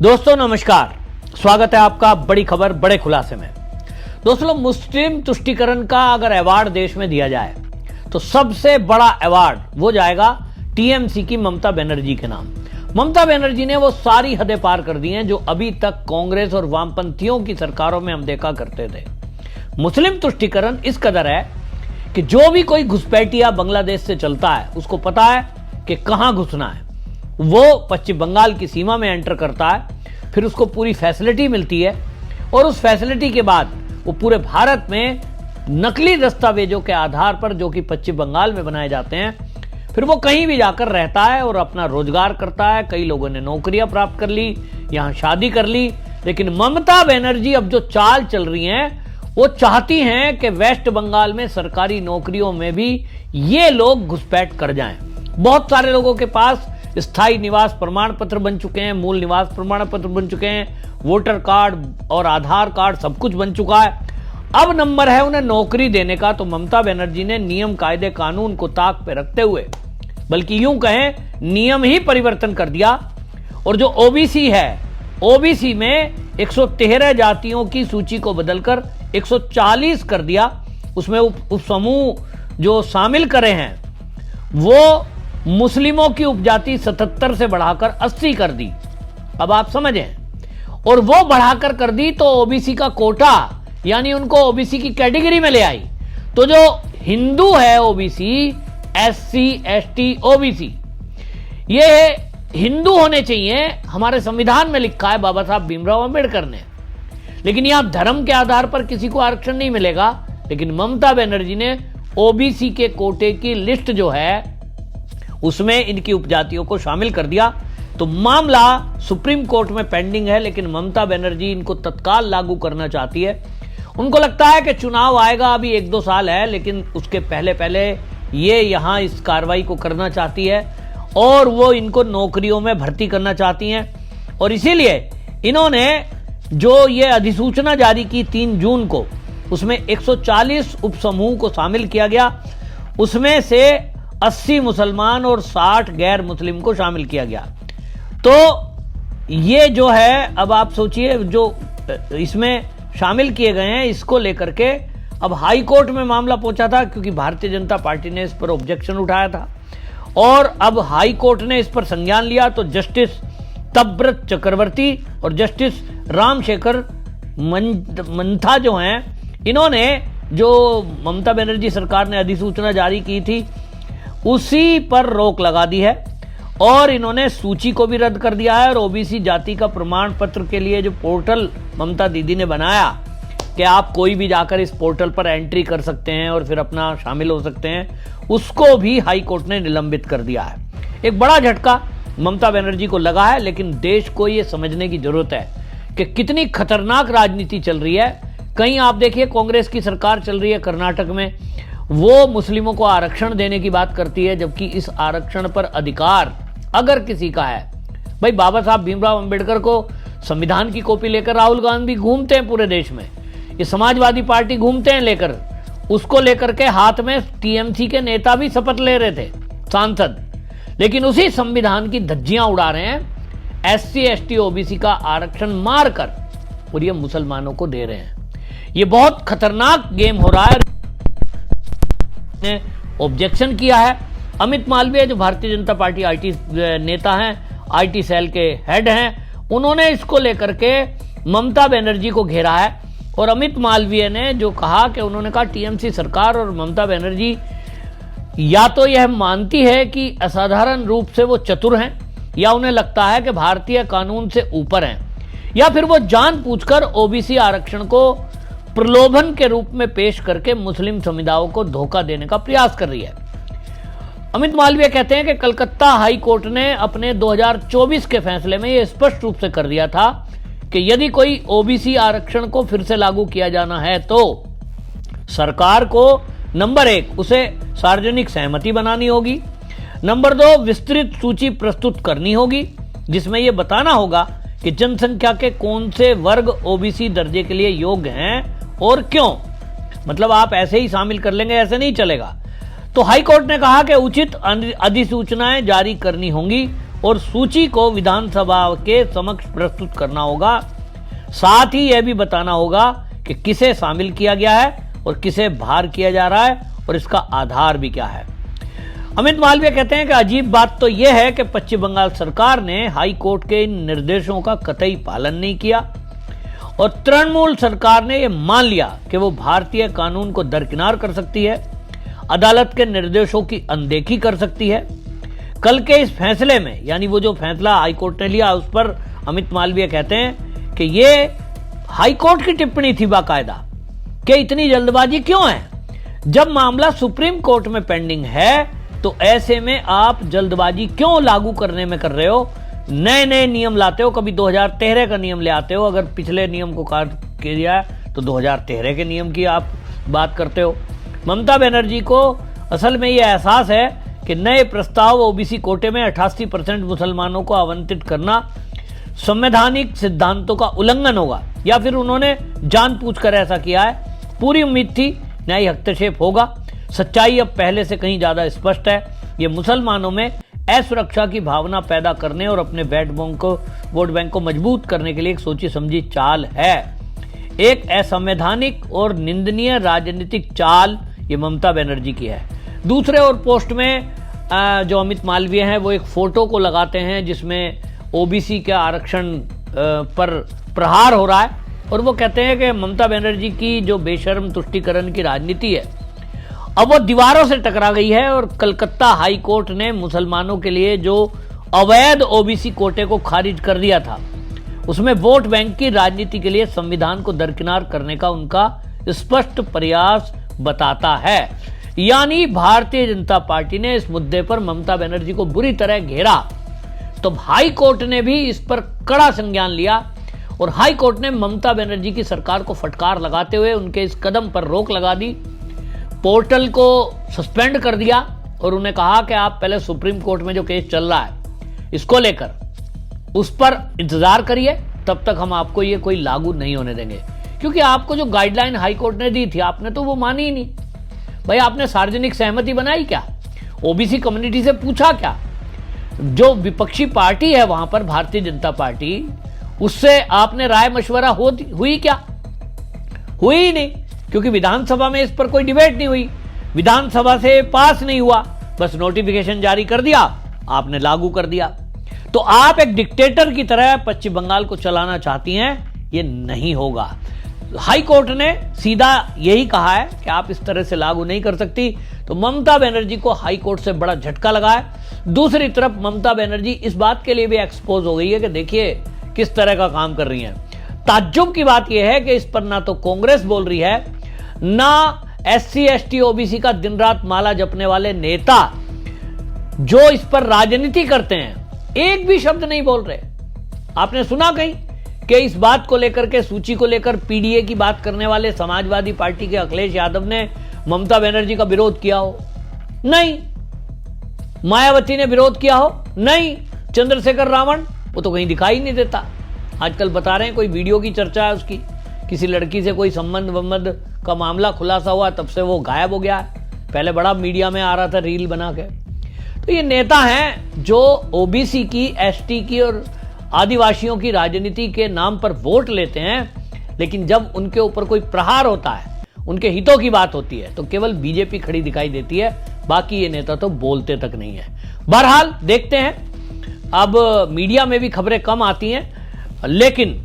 दोस्तों नमस्कार, स्वागत है आपका बड़ी खबर बड़े खुलासे में। दोस्तों, मुस्लिम तुष्टीकरण का अगर अवार्ड देश में दिया जाए तो सबसे बड़ा अवार्ड वो जाएगा टीएमसी की ममता बनर्जी के नाम। ममता बनर्जी ने वो सारी हदें पार कर दी हैं जो अभी तक कांग्रेस और वामपंथियों की सरकारों में हम देखा करते थे। मुस्लिम तुष्टीकरण इस कदर है कि जो भी कोई घुसपैठिया बांग्लादेश से चलता है उसको पता है कि कहां घुसना है। वो पश्चिम बंगाल की सीमा में एंटर करता है, फिर उसको पूरी फैसिलिटी मिलती है और उस फैसिलिटी के बाद वो पूरे भारत में नकली दस्तावेजों के आधार पर जो कि पश्चिम बंगाल में बनाए जाते हैं, फिर वो कहीं भी जाकर रहता है और अपना रोजगार करता है। कई लोगों ने नौकरियां प्राप्त कर ली, यहां शादी कर ली। लेकिन ममता बनर्जी अब जो चाल चल रही हैं वो चाहती हैं कि वेस्ट बंगाल में सरकारी नौकरियों में भी ये लोग घुसपैठ कर जाएं। बहुत सारे लोगों के पास स्थायी निवास प्रमाण पत्र बन चुके हैं, मूल निवास प्रमाण पत्र बन चुके हैं, वोटर कार्ड और आधार कार्ड सब कुछ बन चुका है। अब नंबर है उन्हें नौकरी देने का। तो ममता बनर्जी ने नियम कायदे कानून को ताक पे रखते हुए, बल्कि यूं कहें नियम ही परिवर्तन कर दिया। और जो ओबीसी है, ओबीसी में 113 जातियों की सूची को बदलकर 140 कर दिया। उसमें उपसमूह जो शामिल करे हैं वो मुस्लिमों की उपजाति 77 से बढ़ाकर 80 कर दी। अब आप समझें, और वो बढ़ाकर कर दी तो ओबीसी का कोटा, यानी उनको ओबीसी की कैटेगरी में ले आई। तो जो हिंदू है ओबीसी, एससी, एसटी, ओबीसी, ये हिंदू होने चाहिए। हमारे संविधान में लिखा है बाबा साहब भीमराव अंबेडकर ने। लेकिन यहां धर्म के आधार पर किसी को आरक्षण नहीं मिलेगा। लेकिन ममता बनर्जी ने ओबीसी के कोटे की लिस्ट जो है उसमें इनकी उपजातियों को शामिल कर दिया। तो मामला सुप्रीम कोर्ट में पेंडिंग है, लेकिन ममता बनर्जी इनको तत्काल लागू करना चाहती है। उनको लगता है कि चुनाव आएगा, अभी 1-2 साल है, लेकिन उसके पहले पहले ये यहां इस कार्रवाई को करना चाहती है और वो इनको नौकरियों में भर्ती करना चाहती हैं। और इसीलिए इन्होंने जो ये अधिसूचना जारी की 3 जून को, उसमें 140 उपसमूह को शामिल किया गया। उसमें से 80 मुसलमान और 60 गैर मुस्लिम को शामिल किया गया। तो ये जो है, अब आप सोचिए, जो इसमें शामिल किए गए हैं इसको लेकर के अब हाई कोर्ट में मामला पहुंचा था, क्योंकि भारतीय जनता पार्टी ने इस पर ऑब्जेक्शन उठाया था। और अब हाई कोर्ट ने इस पर संज्ञान लिया। तो जस्टिस तब्रत चक्रवर्ती और जस्टिस रामशेखर मंथा जो हैं, इन्होंने जो ममता बनर्जी सरकार ने अधिसूचना जारी की थी उसी पर रोक लगा दी है और इन्होंने सूची को भी रद्द कर दिया है। और ओबीसी जाति का प्रमाण पत्र के लिए जो पोर्टल ममता दीदी ने बनाया कि आप कोई भी जाकर इस पोर्टल पर एंट्री कर सकते हैं और फिर अपना शामिल हो सकते हैं, उसको भी हाई कोर्ट ने निलंबित कर दिया है। एक बड़ा झटका ममता बनर्जी को लगा है, लेकिन देश को यह समझने की जरूरत है कि कितनी खतरनाक राजनीति चल रही है। कहीं आप देखिए कांग्रेस की सरकार चल रही है कर्नाटक में, वो मुस्लिमों को आरक्षण देने की बात करती है, जबकि इस आरक्षण पर अधिकार अगर किसी का है, भाई बाबा साहब भीमराव अंबेडकर को संविधान की कॉपी लेकर राहुल गांधी घूमते हैं पूरे देश में, ये समाजवादी पार्टी घूमते हैं लेकर, उसको लेकर के हाथ में टीएमसी के नेता भी शपथ ले रहे थे, सांसद। लेकिन उसी संविधान की धज्जियां उड़ा रहे हैं एससी, एसटी, ओबीसी का आरक्षण मारकर, और ये मुसलमानों को दे रहे हैं। ये बहुत खतरनाक गेम हो रहा है। ने ऑब्जेक्शन किया है। अमित मालवीय जो भारतीय जनता पार्टी आईटी नेता हैं, आईटी सेल के हेड हैं, उन्होंने इसको लेकर के ममता बनर्जी को घेरा है। और अमित मालवीय ने जो कहा कि उन्होंने कहा टीएमसी सरकार और ममता बनर्जी या तो यह मानती है कि असाधारण रूप से वो चतुर हैं, या उन्हें लगता है कि भारतीय कानून से ऊपर हैं, या फिर वो जानबूझकर ओबीसी आरक्षण को प्रलोभन के रूप में पेश करके मुस्लिम समुदायों को धोखा देने का प्रयास कर रही है। अमित मालवीय कहते हैं कि कलकत्ता हाई कोर्ट ने अपने 2024 के फैसले में यह स्पष्ट रूप से कर दिया था कि यदि कोई ओबीसी आरक्षण को फिर से लागू किया जाना है तो सरकार को नंबर 1 उसे सार्वजनिक सहमति बनानी होगी, नंबर 2 विस्तृत सूची प्रस्तुत करनी होगी जिसमें यह बताना होगा कि जनसंख्या के कौन से वर्ग ओबीसी दर्जे के लिए योग्य हैं और क्यों। मतलब आप ऐसे ही शामिल कर लेंगे, ऐसे नहीं चलेगा। तो हाई कोर्ट ने कहा कि उचित अधिसूचनाएं जारी करनी होंगी और सूची को विधानसभा के समक्ष प्रस्तुत करना होगा। साथ ही यह भी बताना होगा कि किसे शामिल किया गया है और किसे बाहर किया जा रहा है और इसका आधार भी क्या है। अमित मालवीय कहते हैं कि अजीब बात तो यह है कि पश्चिम बंगाल सरकार ने हाई कोर्ट के इन निर्देशों का कतई पालन नहीं किया और तृणमूल सरकार ने यह मान लिया कि वो भारतीय कानून को दरकिनार कर सकती है, अदालत के निर्देशों की अनदेखी कर सकती है। कल के इस फैसले में, यानी वो जो फैसला हाई कोर्ट ने लिया, उस पर अमित मालवीय कहते हैं कि ये हाई कोर्ट की टिप्पणी थी बाकायदा कि इतनी जल्दबाजी क्यों है। जब मामला सुप्रीम कोर्ट में पेंडिंग है तो ऐसे में आप जल्दबाजी क्यों लागू करने में कर रहे हो, नए नए नियम लाते हो, कभी 2013 का नियम ले आते हो। अगर पिछले नियम को काट किया तो 2013 के नियम की आप बात करते हो। ममता बनर्जी को असल में यह एहसास है कि नए प्रस्ताव ओबीसी कोटे में 88% मुसलमानों को आवंटित करना संवैधानिक सिद्धांतों का उल्लंघन होगा, या फिर उन्होंने जानबूझकर ऐसा किया है। पूरी उम्मीद थी न्यायिक हस्तक्षेप होगा। सच्चाई अब पहले से कहीं ज्यादा स्पष्ट है। ये मुसलमानों में असुरक्षा की भावना पैदा करने और अपने वोट बैंक को मजबूत करने के लिए एक सोची समझी चाल है, एक असंवैधानिक और निंदनीय राजनीतिक चाल ये ममता बनर्जी की है। दूसरे और पोस्ट में जो अमित मालवीय हैं वो एक फोटो को लगाते हैं जिसमें ओबीसी के आरक्षण पर प्रहार हो रहा है और वो कहते हैं कि ममता बनर्जी की जो बेशर्म तुष्टीकरण की राजनीति है अब वो दीवारों से टकरा गई है और कलकत्ता हाई कोर्ट ने मुसलमानों के लिए जो अवैध ओबीसी कोटे को खारिज कर दिया था, उसमें वोट बैंक की राजनीति के लिए संविधान को दरकिनार करने का उनका स्पष्ट प्रयास बताता है। यानी भारतीय जनता पार्टी ने इस मुद्दे पर ममता बनर्जी को बुरी तरह घेरा, तो हाई कोर्ट ने भी इस पर कड़ा संज्ञान लिया और हाई कोर्ट ने ममता बनर्जी की सरकार को फटकार लगाते हुए उनके इस कदम पर रोक लगा दी, पोर्टल को सस्पेंड कर दिया और उन्हें कहा कि आप पहले सुप्रीम कोर्ट में जो केस चल रहा है इसको लेकर उस पर इंतजार करिए, तब तक हम आपको ये कोई लागू नहीं होने देंगे। क्योंकि आपको जो गाइडलाइन हाई कोर्ट ने दी थी आपने तो वो मानी ही नहीं। भाई आपने सार्वजनिक सहमति बनाई क्या, ओबीसी कम्युनिटी से पूछा क्या, जो विपक्षी पार्टी है वहां पर भारतीय जनता पार्टी, उससे आपने राय मशवरा हुई क्या? हुई ही नहीं, क्योंकि विधानसभा में इस पर कोई डिबेट नहीं हुई, विधानसभा से पास नहीं हुआ, बस नोटिफिकेशन जारी कर दिया, आपने लागू कर दिया। तो आप एक डिक्टेटर की तरह पश्चिम बंगाल को चलाना चाहती हैं, ये नहीं होगा। हाई कोर्ट ने सीधा यही कहा है कि आप इस तरह से लागू नहीं कर सकती, तो ममता बनर्जी को हाई कोर्ट से बड़ा झटका लगा है। दूसरी तरफ ममता बनर्जी इस बात के लिए भी एक्सपोज हो गई है कि देखिए किस तरह का काम कर रही हैं। ताज्जुब की बात यह है कि इस पर ना तो कांग्रेस बोल रही है, ना एससी एसटी ओबीसी का दिन रात माला जपने वाले नेता जो इस पर राजनीति करते हैं एक भी शब्द नहीं बोल रहे। आपने सुना कहीं कि इस बात को लेकर के, सूची को लेकर पीडीए की बात करने वाले समाजवादी पार्टी के अखिलेश यादव ने ममता बनर्जी का विरोध किया हो? नहीं। मायावती ने विरोध किया हो? नहीं। चंद्रशेखर रावण, वो तो कहीं दिखाई नहीं देता। आजकल बता रहे हैं कोई वीडियो की चर्चा है उसकी, किसी लड़की से कोई संबंध का मामला खुलासा हुआ, तब से वो गायब हो गया है। पहले बड़ा मीडिया में आ रहा था रील बना के। तो ये नेता हैं जो ओबीसी की, एसटी की और आदिवासियों की राजनीति के नाम पर वोट लेते हैं, लेकिन जब उनके ऊपर कोई प्रहार होता है, उनके हितों की बात होती है, तो केवल बीजेपी खड़ी दिखाई देती है, बाकी ये नेता तो बोलते तक नहीं है। बहरहाल देखते हैं, अब मीडिया में भी खबरें कम आती हैं, लेकिन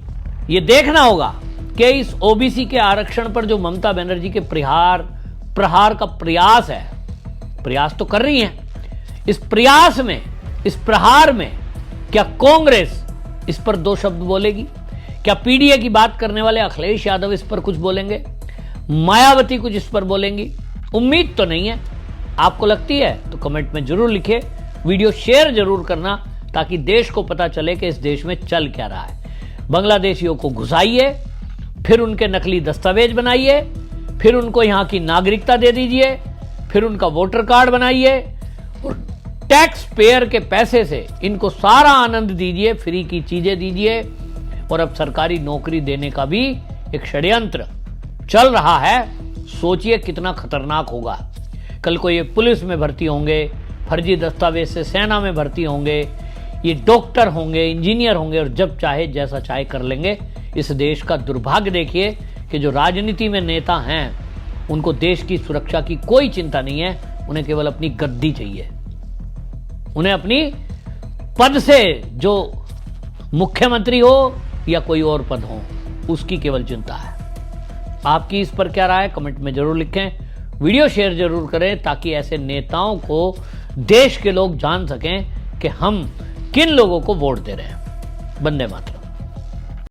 ये देखना होगा कि इस ओबीसी के आरक्षण पर जो ममता बनर्जी के प्रहार का प्रयास है, प्रयास तो कर रही हैं, इस प्रयास में, इस प्रहार में क्या कांग्रेस इस पर दो शब्द बोलेगी? क्या पीडीए की बात करने वाले अखिलेश यादव इस पर कुछ बोलेंगे? मायावती कुछ इस पर बोलेंगी? उम्मीद तो नहीं है। आपको लगती है तो कमेंट में जरूर लिखिए, वीडियो शेयर जरूर करना, ताकि देश को पता चले कि इस देश में चल क्या रहा है। बांग्लादेशियों को घुसाइए, फिर उनके नकली दस्तावेज बनाइए, फिर उनको यहां की नागरिकता दे दीजिए, फिर उनका वोटर कार्ड बनाइए और टैक्स पेयर के पैसे से इनको सारा आनंद दीजिए, फ्री की चीजें दीजिए। और अब सरकारी नौकरी देने का भी एक षड्यंत्र चल रहा है। सोचिए कितना खतरनाक होगा। कल को ये पुलिस में भर्ती होंगे, फर्जी दस्तावेज से सेना में भर्ती होंगे, ये डॉक्टर होंगे, इंजीनियर होंगे और जब चाहे जैसा चाहे कर लेंगे। इस देश का दुर्भाग्य देखिए कि जो राजनीति में नेता हैं उनको देश की सुरक्षा की कोई चिंता नहीं है, उन्हें केवल अपनी गद्दी चाहिए। उन्हें अपनी पद से, जो मुख्यमंत्री हो या कोई और पद हो, उसकी केवल चिंता है। आपकी इस पर क्या राय है कमेंट में जरूर लिखें। वीडियो शेयर जरूर करें ताकि ऐसे नेताओं को देश के लोग जान सकें कि हम किन लोगों को वोट दे रहे हैं। वंदे मातरम।